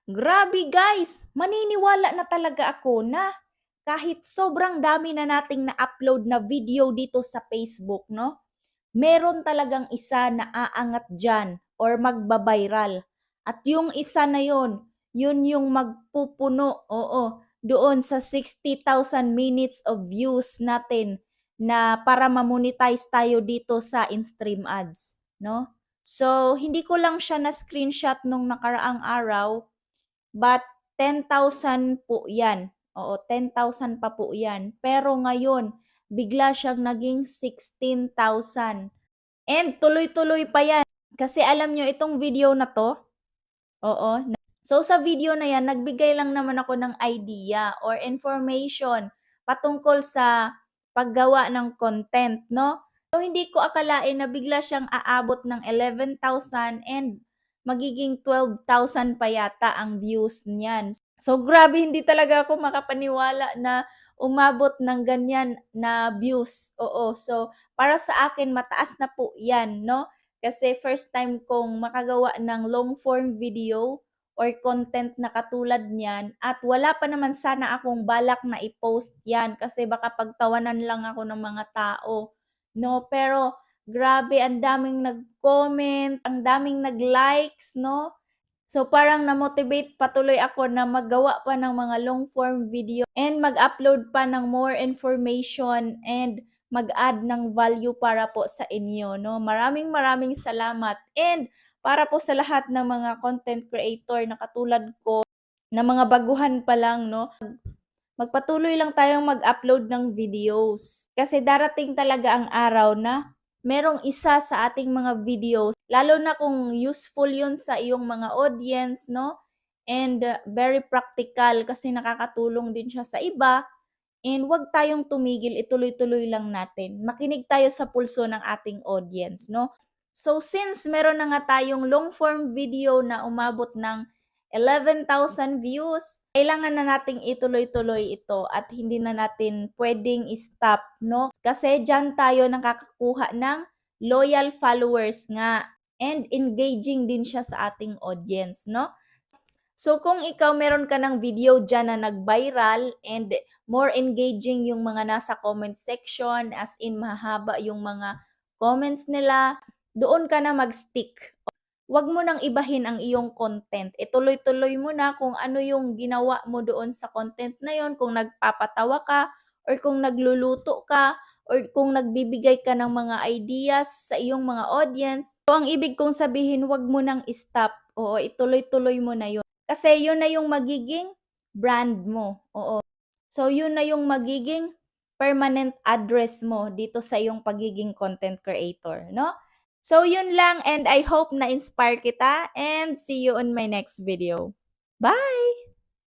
Grabe guys, maniniwala na talaga ako na kahit sobrang dami na nating na-upload na video dito sa Facebook, no? Meron talagang isa na aangat dyan or magbabiral. At yung isa na yun yung magpupuno, oo, doon sa 60,000 minutes of views natin na para ma-monetize tayo dito sa in-stream ads, no? So, hindi ko lang siya na screenshot nung nakaraang araw. But 10,000 po 'yan. Oo, 10,000 pa po 'yan. Pero ngayon, bigla siyang naging 16,000. And tuloy-tuloy pa 'yan. Kasi alam nyo itong video na 'to, oo. So sa video na 'yan, nagbigay lang naman ako ng idea or information patungkol sa paggawa ng content, no? So hindi ko akalain na bigla siyang aabot ng 11,000 and magiging 12,000 pa yata ang views niyan. So grabe, hindi talaga ako makapaniwala na umabot ng ganyan na views. Oo, so para sa akin mataas na po 'yan, no? Kasi first time kong makagawa ng long form video or content na katulad niyan at wala pa naman sana akong balak na i-post 'yan kasi baka pagtawanan lang ako ng mga tao, no? Pero grabe, ang daming nag-comment, ang daming nag-likes, no? So parang na-motivate patuloy ako na maggawa pa ng mga long form video and mag-upload pa ng more information and mag-add ng value para po sa inyo, no? Maraming maraming salamat. And para po sa lahat ng mga content creator na katulad ko, na mga baguhan pa lang, no? Magpatuloy lang tayong mag-upload ng videos. Kasi darating talaga ang araw na merong isa sa ating mga videos, lalo na kung useful yun sa iyong mga audience, no? And very practical kasi nakakatulong din siya sa iba. And wag tayong tumigil, ituloy-tuloy lang natin. Makinig tayo sa pulso ng ating audience, no? So since meron na nga tayong long form video na umabot ng 11,000 views, kailangan na nating ituloy-tuloy ito at hindi na natin pwedeng i-stop, no? Kasi diyan tayo nakakakuha ng loyal followers nga and engaging din siya sa ating audience, no? So kung ikaw meron ka ng video dyan na nag-viral and more engaging yung mga nasa comment section, as in mahaba yung mga comments nila, doon ka na mag-stick. Wag mo nang ibahin ang iyong content. Ituloy-tuloy mo na kung ano yung ginawa mo doon sa content na yon, kung nagpapatawa ka or kung nagluluto ka or kung nagbibigay ka ng mga ideas sa iyong mga audience. So ang ibig kong sabihin, wag mo nang i-stop. Oo, ituloy-tuloy mo na yun. Kasi yun na yung magiging brand mo. Oo. So yun na yung magiging permanent address mo dito sa iyong pagiging content creator, no? So yun lang and I hope na-inspire kita and see you on my next video. Bye!